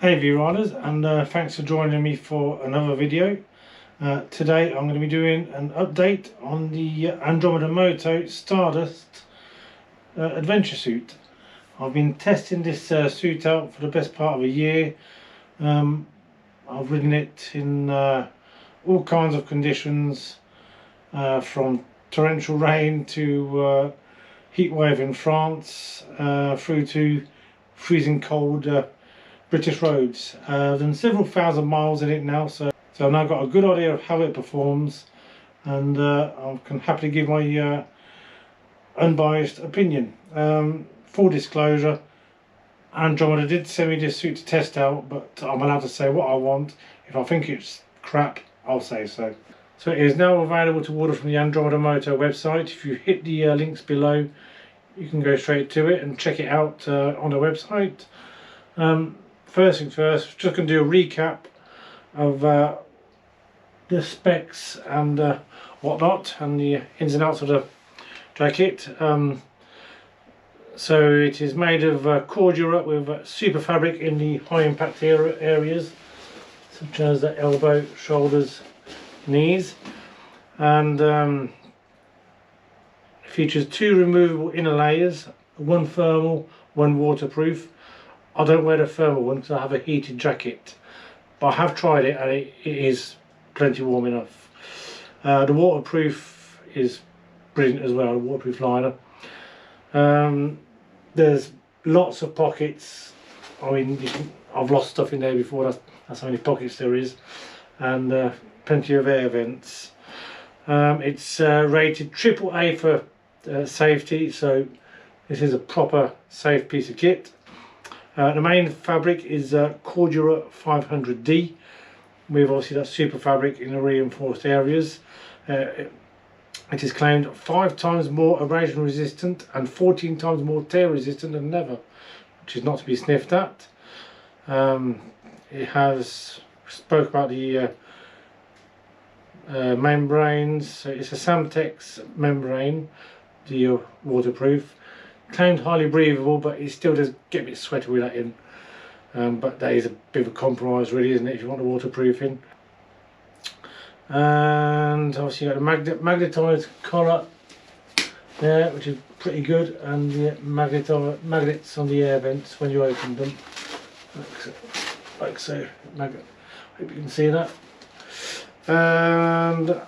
Hey viewers, and thanks for joining me for another video. Today I'm going to be doing an update on the Andromeda Moto Stardust adventure suit. I've been testing this suit out for the best part of a year. I've ridden it in all kinds of conditions, from torrential rain to heat wave in France, through to freezing cold British roads. I've done several thousand miles in it now, so I've now got a good idea of how it performs, and I can happily give my unbiased opinion. Full disclosure, Andromeda did send me this suit to test out, but I'm allowed to say what I want. If I think it's crap, I'll say so. So it is now available to order from the Andromeda Moto website. If you hit the links below, you can go straight to it and check it out on the website. First things first, just going to do a recap of the specs and whatnot, and the ins and outs of the jacket. So it is made of cordura with super fabric in the high impact areas, such as the elbow, shoulders, knees, and features two removable inner layers, one thermal, one waterproof. I don't wear the thermal one because I have a heated jacket, but I have tried it and it is plenty warm enough. The waterproof is brilliant as well, the waterproof liner. There's lots of pockets. I mean, I've lost stuff in there before, that's how many pockets there is, and plenty of air vents. It's rated AAA for safety, so this is a proper safe piece of kit. The main fabric is Cordura 500D, with obviously that super fabric in the reinforced areas. It is claimed 5 times more abrasion resistant and 14 times more tear resistant than leather, which is not to be sniffed at. It has spoke about the membranes. So it's a Samtex membrane, the waterproof. Claimed highly breathable, but it still does get a bit sweaty with that in. But that is a bit of a compromise, really, isn't it, if you want the waterproofing? And obviously you got the magnetised collar there, which is pretty good, and the magnets on the air vents when you open them, like so. Hope you can see that. And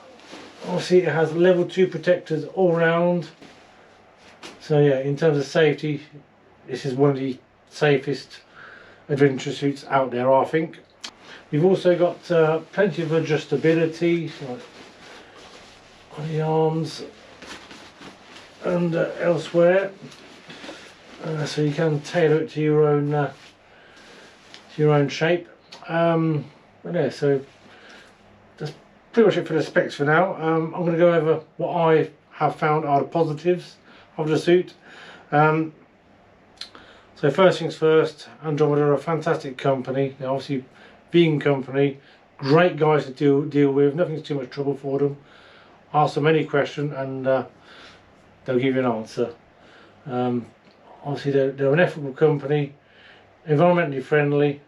obviously it has level 2 protectors all round. So yeah, in terms of safety, this is one of the safest adventure suits out there, I think. We've also got plenty of adjustability, like on the arms and elsewhere, so you can tailor it to your own shape. But yeah, so that's pretty much it for the specs for now. I'm going to go over what I have found are the positives of the suit. So first things first, Andromeda are a fantastic company. They're obviously vegan company, great guys to deal with, nothing's too much trouble for them. Ask them any question and they'll give you an answer. Obviously they're an ethical company, environmentally friendly,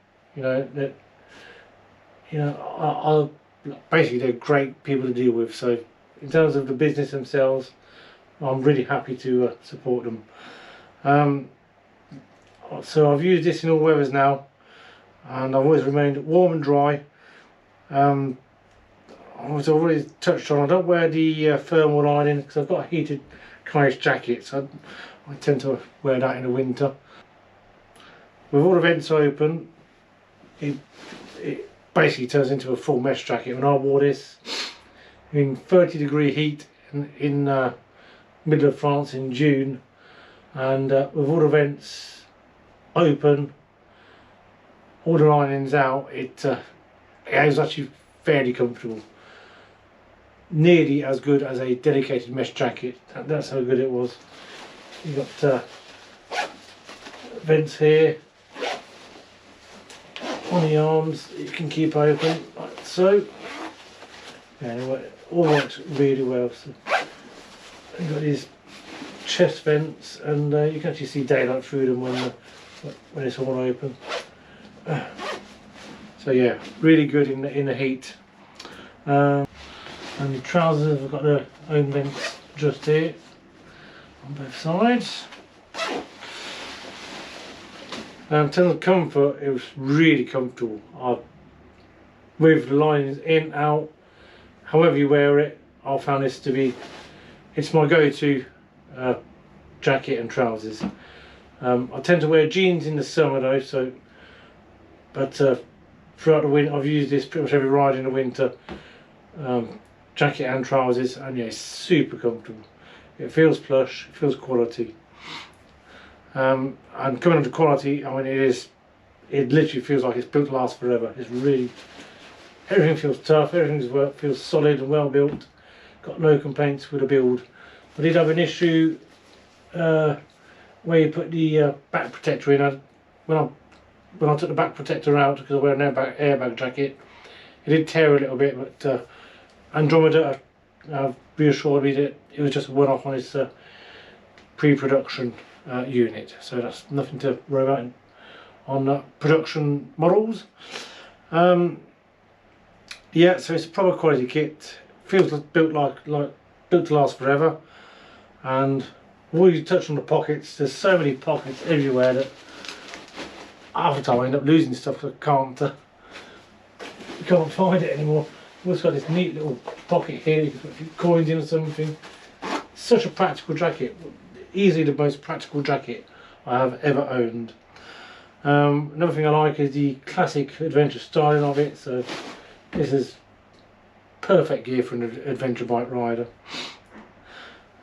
basically they're great people to deal with. So in terms of the business themselves, I'm really happy to support them. So I've used this in all weathers now, and I've always remained warm and dry. I've already touched on, I don't wear the thermal lining because I've got a heated Kai's jacket, so I tend to wear that in the winter. With all the vents open, it basically turns into a full mesh jacket. When I wore this in 30-degree heat in middle of France in June, and with all the vents open, all the linings out, it was actually fairly comfortable. Nearly as good as a dedicated mesh jacket. That's how good it was. You've got vents here on the arms that you can keep open, like so. Yeah, all works really well. So you've got these chest vents, and you can actually see daylight through them when it's all open. So yeah, really good in the heat. And the trousers have got their own vents just here on both sides. In terms of comfort, it was really comfortable. With the lines in, out, however you wear it, I found this to be, it's my go-to jacket and trousers. I tend to wear jeans in the summer though, but throughout the winter I've used this pretty much every ride in the winter. Jacket and trousers, and yeah, it's super comfortable. It feels plush, it feels quality. And coming on to quality, I mean, it literally feels like it's built to last forever. It's really, everything feels tough, everything feels solid and well built. Got no complaints with the build. I did have an issue where you put the back protector in. When I took the back protector out, because I wear an airbag jacket, it did tear a little bit, but Andromeda reassured me that it was just a one-off on its pre-production unit, so that's nothing to worry about on production models. Yeah, so it's a proper quality kit. Feels built built to last forever. And while you touch on the pockets, there's so many pockets everywhere that half the time I end up losing stuff because I can't find it anymore. We've also got this neat little pocket here, you can put a few coins in or something. Such a practical jacket, easily the most practical jacket I have ever owned. Another thing I like is the classic adventure styling of it, so this is perfect gear for an adventure bike rider.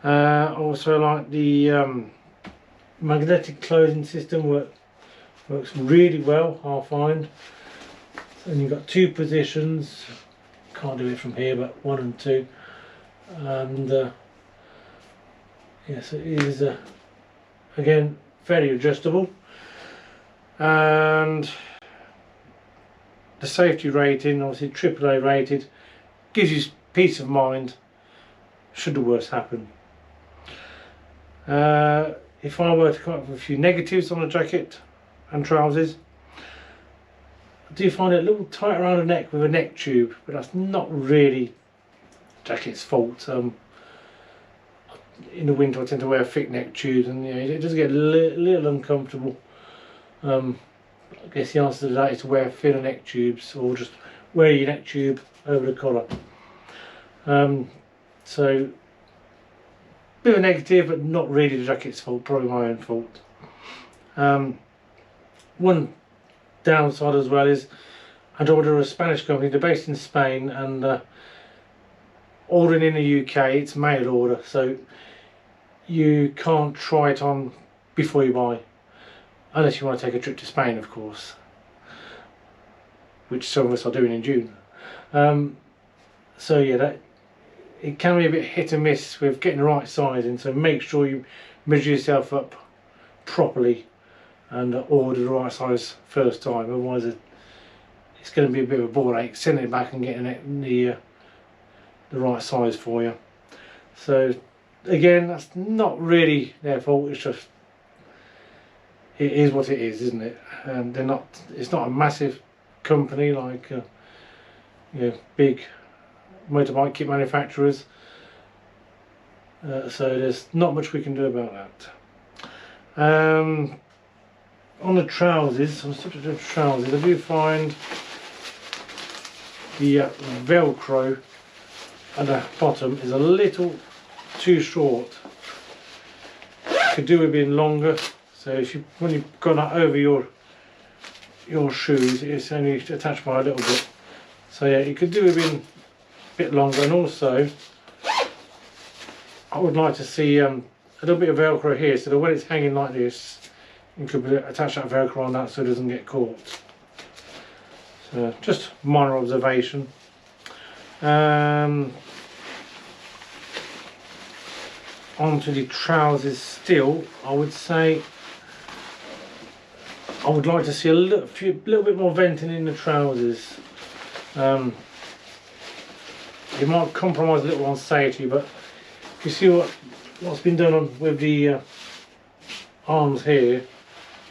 Also like the magnetic closing system works really well, I find. So you've got two positions, can't do it from here, but 1 and 2, and yes, it is again very adjustable. And the safety rating, obviously AAA rated, gives you peace of mind should the worst happen. If I were to come up with a few negatives on the jacket and trousers, I do find it a little tight around the neck with a neck tube, but that's not really jacket's fault. In the winter I tend to wear thick neck tubes, and you know, it does get a little uncomfortable. I guess the answer to that is to wear thinner neck tubes, or just wear your neck tube over the collar. So, bit of a negative, but not really the jacket's fault, probably my own fault. One downside as well is Andromeda are a Spanish company, they're based in Spain, and ordering in the UK, it's mail order, so you can't try it on before you buy, unless you want to take a trip to Spain, of course, which some of us are doing in June. So yeah, it can be a bit hit and miss with getting the right size in, so make sure you measure yourself up properly and order the right size first time, otherwise it's going to be a bit of a ball ache sending it back and getting it the right size for you. So again, that's not really their fault, it's just, it is what it is, isn't it? And it's not a massive company like you know, big motorbike kit manufacturers, so there's not much we can do about that. On the trousers, on the subject of trousers, I do find the Velcro at the bottom is a little too short. Could do with being longer. So when you've got that over your shoes, it's only attached by a little bit. So yeah, you could do with being a bit longer. And also, I would like to see a little bit of Velcro here, so that when it's hanging like this, you could attach that Velcro on that so it doesn't get caught. So just minor observation. Onto the trousers still, I would say I would like to see a little bit more venting in the trousers. You might compromise a little on safety, but if you see what's been done with the arms here,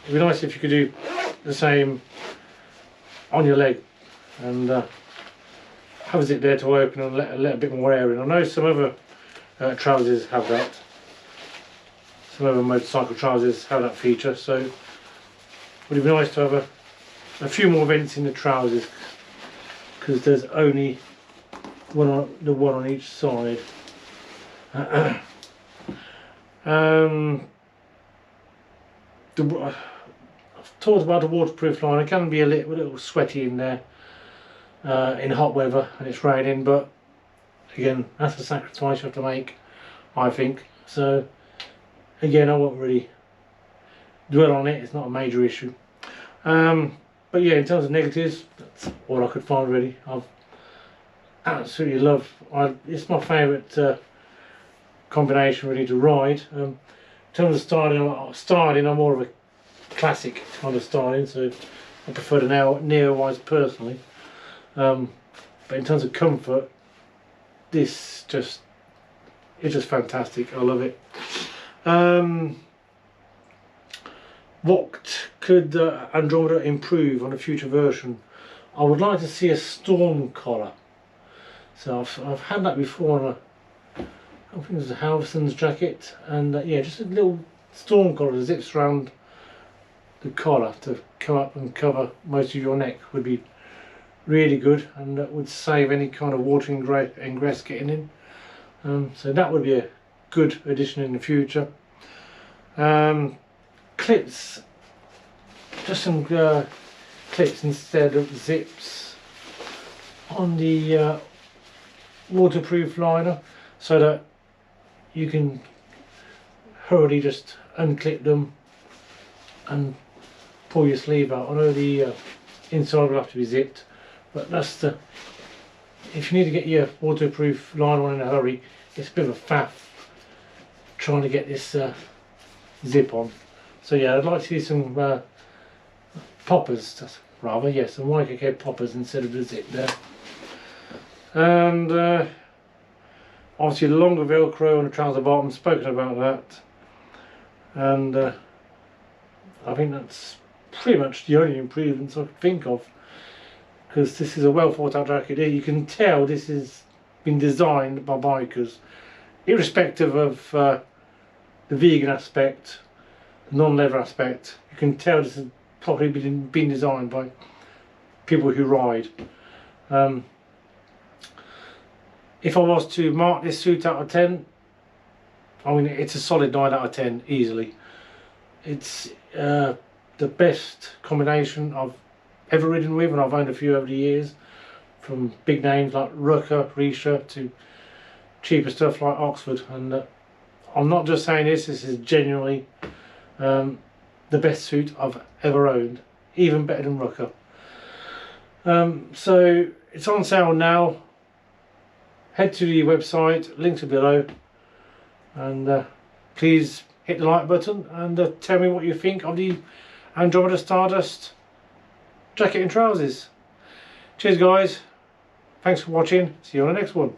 it'd be nice if you could do the same on your leg and have a zip there to open and let a bit more air in. I know some other trousers have that. Some other motorcycle trousers have that feature, so it would be nice to have a few more vents in the trousers, because there's only one on each side. I've talked about the waterproof line. It can be a little sweaty in there in hot weather and it's raining, but again, that's a sacrifice you have to make, I think. So again, I won't really dwell on it. It's not a major issue. But yeah, in terms of negatives, that's all I could find really. I've absolutely loved. It's my favourite combination really to ride. In terms of styling, I'm more of a classic kind of styling, so I prefer the neo-wise personally. But in terms of comfort, it's just fantastic. I love it. What could Andromeda improve on a future version? I would like to see a storm collar. So I've had that before on I think it was a Halverson's jacket, and yeah, just a little storm collar that zips around the collar to come up and cover most of your neck would be really good, and that would save any kind of water ingress getting in. So that would be a good addition in the future. Clips, just some clips instead of zips on the waterproof liner, so that you can hurriedly just unclip them and pull your sleeve out. I know the inside will have to be zipped, but that's if you need to get your waterproof liner on in a hurry, it's a bit of a faff trying to get this zip on. So yeah, I'd like to see some poppers, some YKK poppers instead of the zip there. And obviously longer velcro on the trouser bottom, spoken about that. And I think that's pretty much the only improvements I can think of, because this is a well thought out jacket here. You can tell this has been designed by bikers, irrespective of the vegan aspect, the non-leather aspect. You can tell this has probably been designed by people who ride. If I was to mark this suit out of 10, I mean, it's a solid 9 out of 10 easily. It's the best combination I've ever ridden with, and I've owned a few over the years, from big names like Rucker, Risha, to cheaper stuff like Oxford. And I'm not just saying this is genuinely the best suit I've ever owned, even better than Rucker. So it's on sale now. Head to the website, links are below, and please hit the like button and tell me what you think of the Andromeda Stardust jacket and trousers. Cheers guys, thanks for watching, see you on the next one.